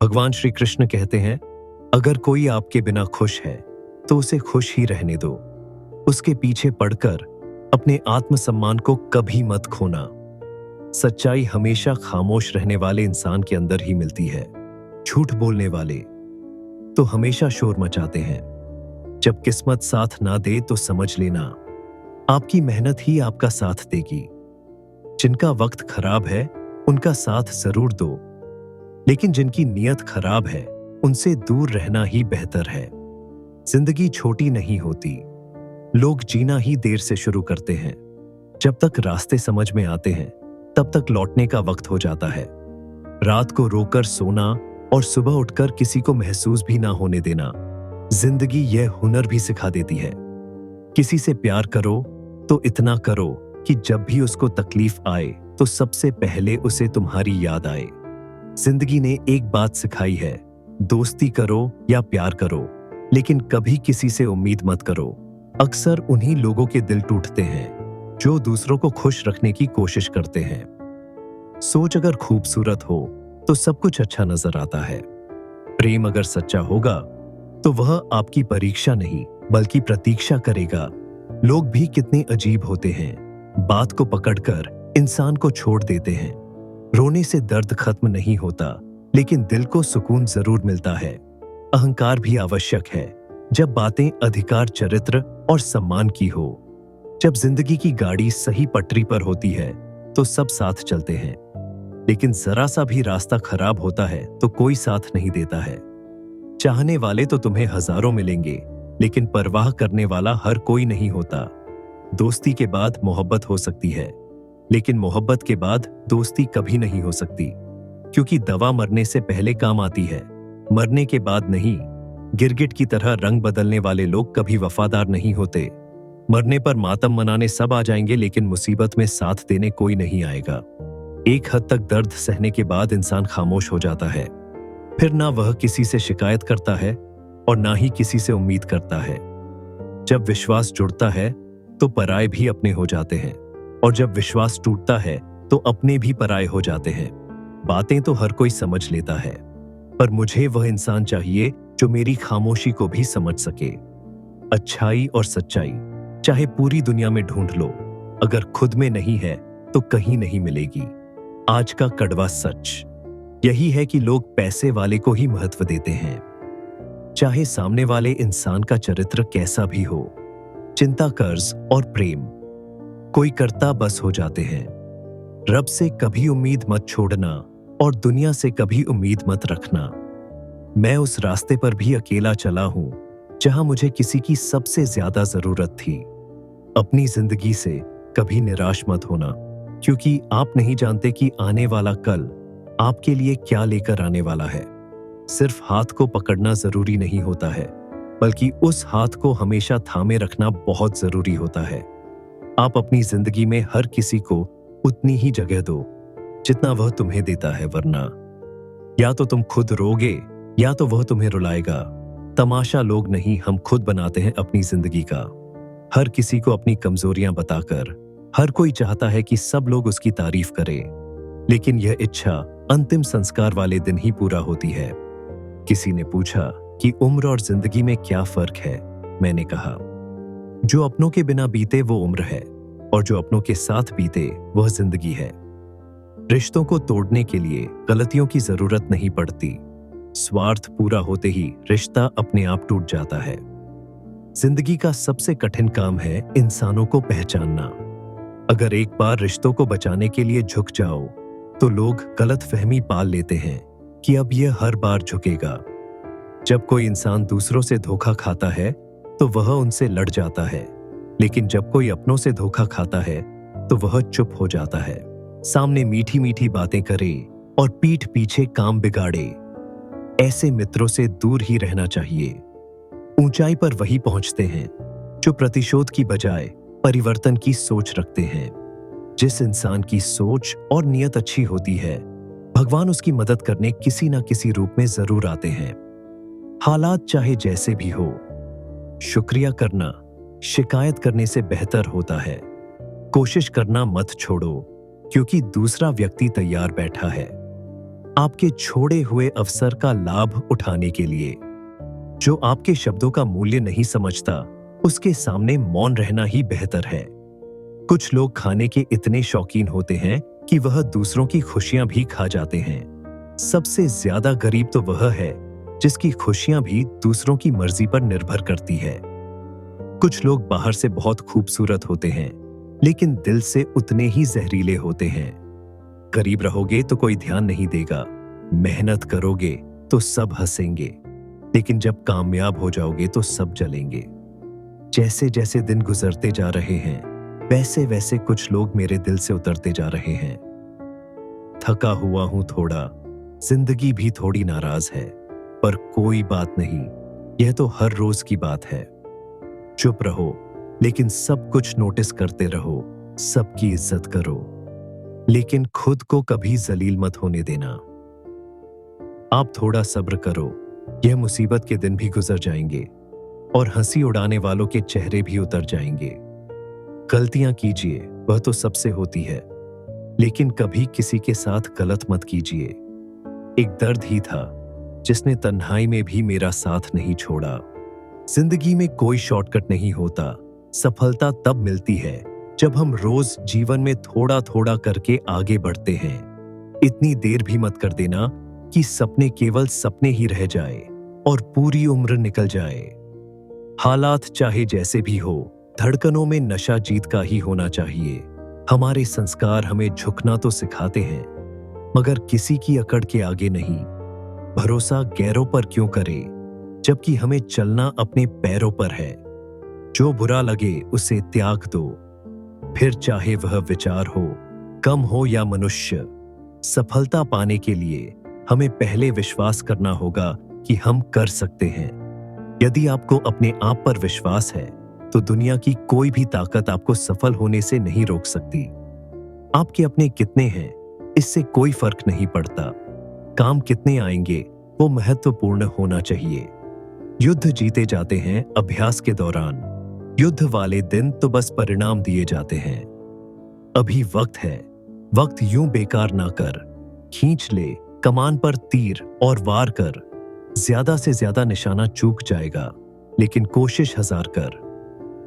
भगवान श्री कृष्ण कहते हैं, अगर कोई आपके बिना खुश है तो उसे खुश ही रहने दो। उसके पीछे पड़कर अपने आत्मसम्मान को कभी मत खोना। सच्चाई हमेशा खामोश रहने वाले इंसान के अंदर ही मिलती है। झूठ बोलने वाले तो हमेशा शोर मचाते हैं। जब किस्मत साथ ना दे तो समझ लेना, आपकी मेहनत ही आपका साथ देगी। जिनका वक्त खराब है उनका साथ जरूर दो, लेकिन जिनकी नीयत खराब है उनसे दूर रहना ही बेहतर है। जिंदगी छोटी नहीं होती, लोग जीना ही देर से शुरू करते हैं। जब तक रास्ते समझ में आते हैं तब तक लौटने का वक्त हो जाता है। रात को रोकर सोना और सुबह उठकर किसी को महसूस भी ना होने देना, जिंदगी यह हुनर भी सिखा देती है। किसी से प्यार करो तो इतना करो कि जब भी उसको तकलीफ आए तो सबसे पहले उसे तुम्हारी याद आए। जिंदगी ने एक बात सिखाई है, दोस्ती करो या प्यार करो, लेकिन कभी किसी से उम्मीद मत करो। अक्सर उन्हीं लोगों के दिल टूटते हैं जो दूसरों को खुश रखने की कोशिश करते हैं। सोच अगर खूबसूरत हो तो सब कुछ अच्छा नजर आता है। प्रेम अगर सच्चा होगा तो वह आपकी परीक्षा नहीं बल्कि प्रतीक्षा करेगा। लोग भी कितने अजीब होते हैं, बात को पकड़कर इंसान को छोड़ देते हैं। रोने से दर्द खत्म नहीं होता, लेकिन दिल को सुकून जरूर मिलता है। अहंकार भी आवश्यक है जब बातें अधिकार, चरित्र और सम्मान की हो। जब जिंदगी की गाड़ी सही पटरी पर होती है तो सब साथ चलते हैं, लेकिन जरा सा भी रास्ता खराब होता है तो कोई साथ नहीं देता है। चाहने वाले तो तुम्हें हजारों मिलेंगे, लेकिन परवाह करने वाला हर कोई नहीं होता। दोस्ती के बाद मोहब्बत हो सकती है, लेकिन मोहब्बत के बाद दोस्ती कभी नहीं हो सकती, क्योंकि दवा मरने से पहले काम आती है, मरने के बाद नहीं। गिरगिट की तरह रंग बदलने वाले लोग कभी वफादार नहीं होते। मरने पर मातम मनाने सब आ जाएंगे, लेकिन मुसीबत में साथ देने कोई नहीं आएगा। एक हद तक दर्द सहने के बाद इंसान खामोश हो जाता है। फिर ना वह किसी से शिकायत करता है और ना ही किसी से उम्मीद करता है। जब विश्वास जुड़ता है तो पराये भी अपने हो जाते हैं, और जब विश्वास टूटता है तो अपने भी पराये हो जाते हैं। बातें तो हर कोई समझ लेता है, पर मुझे वह इंसान चाहिए जो मेरी खामोशी को भी समझ सके। अच्छाई और सच्चाई चाहे पूरी दुनिया में ढूंढ लो, अगर खुद में नहीं है तो कहीं नहीं मिलेगी। आज का कड़वा सच यही है कि लोग पैसे वाले को ही महत्व देते हैं, चाहे सामने वाले इंसान का चरित्र कैसा भी हो। चिंता, कर्ज और प्रेम कोई करता बस हो जाते हैं। रब से कभी उम्मीद मत छोड़ना और दुनिया से कभी उम्मीद मत रखना। मैं उस रास्ते पर भी अकेला चला हूं जहां मुझे किसी की सबसे ज्यादा जरूरत थी। अपनी जिंदगी से कभी निराश मत होना, क्योंकि आप नहीं जानते कि आने वाला कल आपके लिए क्या लेकर आने वाला है। सिर्फ हाथ को पकड़ना जरूरी नहीं होता है, बल्कि उस हाथ को हमेशा थामे रखना बहुत जरूरी होता है। आप अपनी जिंदगी में हर किसी को उतनी ही जगह दो जितना वह तुम्हें देता है, वरना या तो तुम खुद रोगे या तो वह तुम्हें रुलाएगा। तमाशा लोग नहीं, हम खुद बनाते हैं अपनी जिंदगी का। हर किसी को अपनी कमजोरियां बताकर हर कोई चाहता है कि सब लोग उसकी तारीफ करें, लेकिन यह इच्छा अंतिम संस्कार वाले दिन ही पूरा होती है। किसी ने पूछा कि उम्र और जिंदगी में क्या फर्क है। मैंने कहा, जो अपनों के बिना बीते वो उम्र है, और जो अपनों के साथ बीते वह जिंदगी है। रिश्तों को तोड़ने के लिए गलतियों की जरूरत नहीं पड़ती। स्वार्थ पूरा होते ही रिश्ता अपने आप टूट जाता है। जिंदगी का सबसे कठिन काम है इंसानों को पहचानना। अगर एक बार रिश्तों को बचाने के लिए झुक जाओ तो लोग गलतफहमी पाल लेते हैं कि अब यह हर बार झुकेगा। जब कोई इंसान दूसरों से धोखा खाता है तो वह उनसे लड़ जाता है, लेकिन जब कोई अपनों से धोखा खाता है तो वह चुप हो जाता है। सामने मीठी मीठी बातें करे और पीठ पीछे काम बिगाड़े। ऐसे मित्रों से दूर ही रहना चाहिए। ऊंचाई पर वही पहुंचते हैं जो प्रतिशोध की बजाय परिवर्तन की सोच रखते हैं। जिस इंसान की सोच और नियत अच्छी होती है, भगवान उसकी मदद करने किसी न किसी रूप में जरूर आते हैं। हालात चाहे जैसे भी हो, शुक्रिया करना शिकायत करने से बेहतर होता है। कोशिश करना मत छोड़ो, क्योंकि दूसरा व्यक्ति तैयार बैठा है। आपके छोड़े हुए अवसर का लाभ उठाने के लिए। जो आपके शब्दों का मूल्य नहीं समझता, उसके सामने मौन रहना ही बेहतर है। कुछ लोग खाने के इतने शौकीन होते हैं कि वह दूसरों की खुशियां भी खा जाते हैं। सबसे ज्यादा गरीब तो वह है जिसकी खुशियां भी दूसरों की मर्जी पर निर्भर करती है। कुछ लोग बाहर से बहुत खूबसूरत होते हैं, लेकिन दिल से उतने ही जहरीले होते हैं। गरीब रहोगे तो कोई ध्यान नहीं देगा, मेहनत करोगे तो सब हंसेंगे, लेकिन जब कामयाब हो जाओगे तो सब जलेंगे। जैसे जैसे दिन गुजरते जा रहे हैं, वैसे वैसे कुछ लोग मेरे दिल से उतरते जा रहे हैं। थका हुआ हूं थोड़ा, जिंदगी भी थोड़ी नाराज है, पर कोई बात नहीं, यह तो हर रोज की बात है। चुप रहो, लेकिन सब कुछ नोटिस करते रहो, सबकी इज्जत करो, लेकिन खुद को कभी जलील मत होने देना। आप थोड़ा सब्र करो, यह मुसीबत के दिन भी गुजर जाएंगे और हंसी उड़ाने वालों के चेहरे भी उतर जाएंगे। गलतियां कीजिए, वह तो सबसे होती है, लेकिन कभी किसी के साथ गलत मत कीजिए। एक दर्द ही था जिसने तन्हाई में भी मेरा साथ नहीं छोड़ा। जिंदगी में कोई शॉर्टकट नहीं होता। सफलता तब मिलती है जब हम रोज जीवन में थोड़ा थोड़ा करके आगे बढ़ते हैं। इतनी देर भी मत कर देना कि सपने केवल सपने ही रह जाए और पूरी उम्र निकल जाए। हालात चाहे जैसे भी हो, धड़कनों में नशा जीत का ही होना चाहिए। हमारे संस्कार हमें झुकना तो सिखाते हैं, मगर किसी की अकड़ के आगे नहीं। भरोसा गैरों पर क्यों करे, जबकि हमें चलना अपने पैरों पर है। जो बुरा लगे उसे त्याग दो, फिर चाहे वह विचार हो, कम हो या मनुष्य। सफलता पाने के लिए हमें पहले विश्वास करना होगा कि हम कर सकते हैं। यदि आपको अपने आप पर विश्वास है, तो दुनिया की कोई भी ताकत आपको सफल होने से नहीं रोक सकती। आपके अपने कितने हैं, इससे कोई फर्क नहीं पड़ता। काम कितने आएंगे, वो महत्वपूर्ण होना चाहिए। युद्ध जीते जाते हैं अभ्यास के दौरान, युद्ध वाले दिन तो बस परिणाम दिए जाते हैं। अभी वक्त है, वक्त यूं बेकार ना कर। खींच ले कमान पर तीर और वार कर। ज्यादा से ज्यादा निशाना चूक जाएगा, लेकिन कोशिश 1000 कर।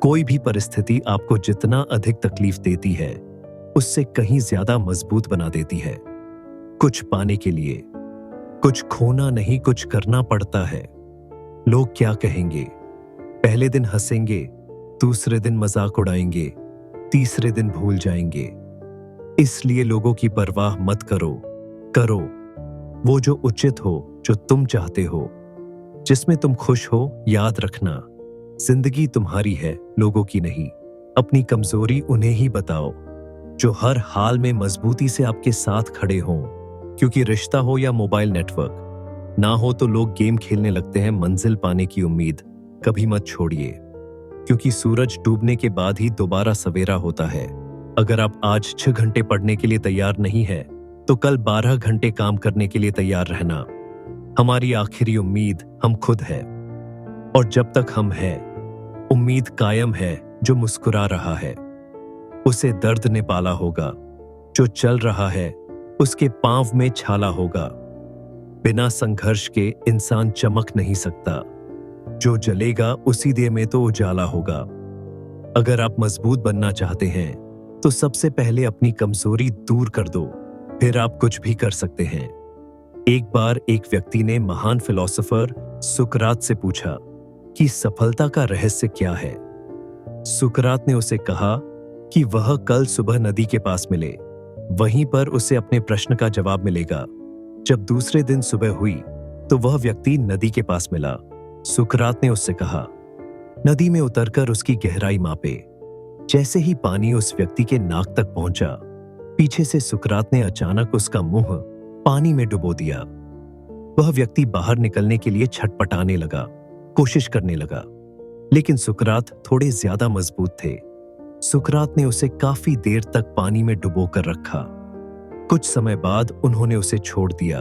कोई भी परिस्थिति आपको जितना अधिक तकलीफ देती है, उससे कहीं ज्यादा मजबूत बना देती है। कुछ पाने के लिए कुछ खोना नहीं, कुछ करना पड़ता है। लोग क्या कहेंगे? पहले दिन हंसेंगे, दूसरे दिन मजाक उड़ाएंगे, तीसरे दिन भूल जाएंगे। इसलिए लोगों की परवाह मत करो। करो वो जो उचित हो, जो तुम चाहते हो, जिसमें तुम खुश हो। याद रखना, जिंदगी तुम्हारी है, लोगों की नहीं। अपनी कमजोरी उन्हें ही बताओ जो हर हाल में मजबूती से आपके साथ खड़े हों। क्योंकि रिश्ता हो या मोबाइल नेटवर्क ना हो, तो लोग गेम खेलने लगते हैं। मंजिल पाने की उम्मीद कभी मत छोड़िए, क्योंकि सूरज डूबने के बाद ही दोबारा सवेरा होता है। अगर आप आज 6 घंटे पढ़ने के लिए तैयार नहीं है, तो कल 12 घंटे काम करने के लिए तैयार रहना। हमारी आखिरी उम्मीद हम खुद है, और जब तक हम हैं, उम्मीद कायम है। जो मुस्कुरा रहा है उसे दर्द ने पाला होगा, जो चल रहा है उसके पांव में छाला होगा। बिना संघर्ष के इंसान चमक नहीं सकता। जो जलेगा उसी देह में तो उजाला होगा। अगर आप मजबूत बनना चाहते हैं, तो सबसे पहले अपनी कमजोरी दूर कर दो, फिर आप कुछ भी कर सकते हैं। एक बार एक व्यक्ति ने महान फिलोसोफर सुकरात से पूछा कि सफलता का रहस्य क्या है। सुकरात ने उसे कहा कि वह कल सुबह नदी के पास मिले, वहीं पर उसे अपने प्रश्न का जवाब मिलेगा। जब दूसरे दिन सुबह हुई, तो वह व्यक्ति नदी के पास मिला। सुकरात ने उससे कहा, नदी में उतरकर उसकी गहराई मापे। जैसे ही पानी उस व्यक्ति के नाक तक पहुंचा, पीछे से सुकरात ने अचानक उसका मुंह पानी में डुबो दिया। वह व्यक्ति बाहर निकलने के लिए छटपटाने लगा, कोशिश करने लगा, लेकिन सुकरात थोड़े ज्यादा मजबूत थे। सुकरात ने उसे काफी देर तक पानी में डुबो कर रखा। कुछ समय बाद उन्होंने उसे छोड़ दिया।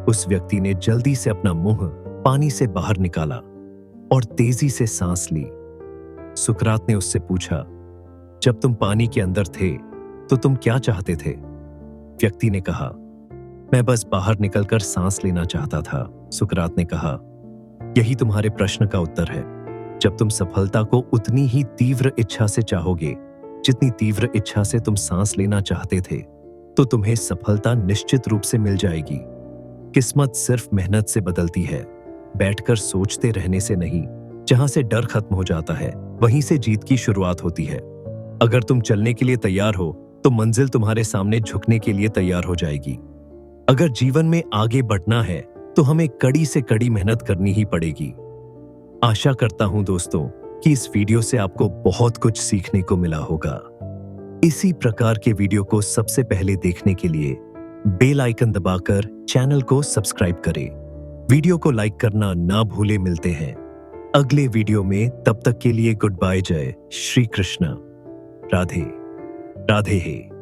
उस व्यक्ति ने जल्दी से अपना मुंह पानी से बाहर निकाला और तेजी से सांस ली। सुकरात ने उससे पूछा, जब तुम पानी के अंदर थे तो तुम क्या चाहते थे? व्यक्ति ने कहा, मैं बस बाहर निकलकर सांस लेना चाहता था। सुकरात ने कहा, यही तुम्हारे प्रश्न का उत्तर है। जब तुम सफलता को उतनी ही तीव्र इच्छा से चाहोगे जितनी तीव्र इच्छा से तुम सांस लेना चाहते थे, तो तुम्हें सफलता निश्चित रूप से मिल जाएगी। किस्मत सिर्फ मेहनत से बदलती है, बैठकर सोचते रहने से नहीं। जहां से डर खत्म हो जाता है, वहीं से जीत की शुरुआत होती है। अगर तुम चलने के लिए तैयार हो, तो मंजिल तुम्हारे सामने झुकने के लिए तैयार हो जाएगी। अगर जीवन में आगे बढ़ना है, तो हमें कड़ी से कड़ी मेहनत करनी ही पड़ेगी। आशा करता हूं दोस्तों कि इस वीडियो से आपको बहुत कुछ सीखने को मिला होगा। इसी प्रकार के वीडियो को सबसे पहले देखने के लिए बेल आइकन दबाकर चैनल को सब्सक्राइब करें। वीडियो को लाइक करना ना भूले। मिलते हैं अगले वीडियो में, तब तक के लिए गुड बाय। जय श्री कृष्ण। राधे राधे।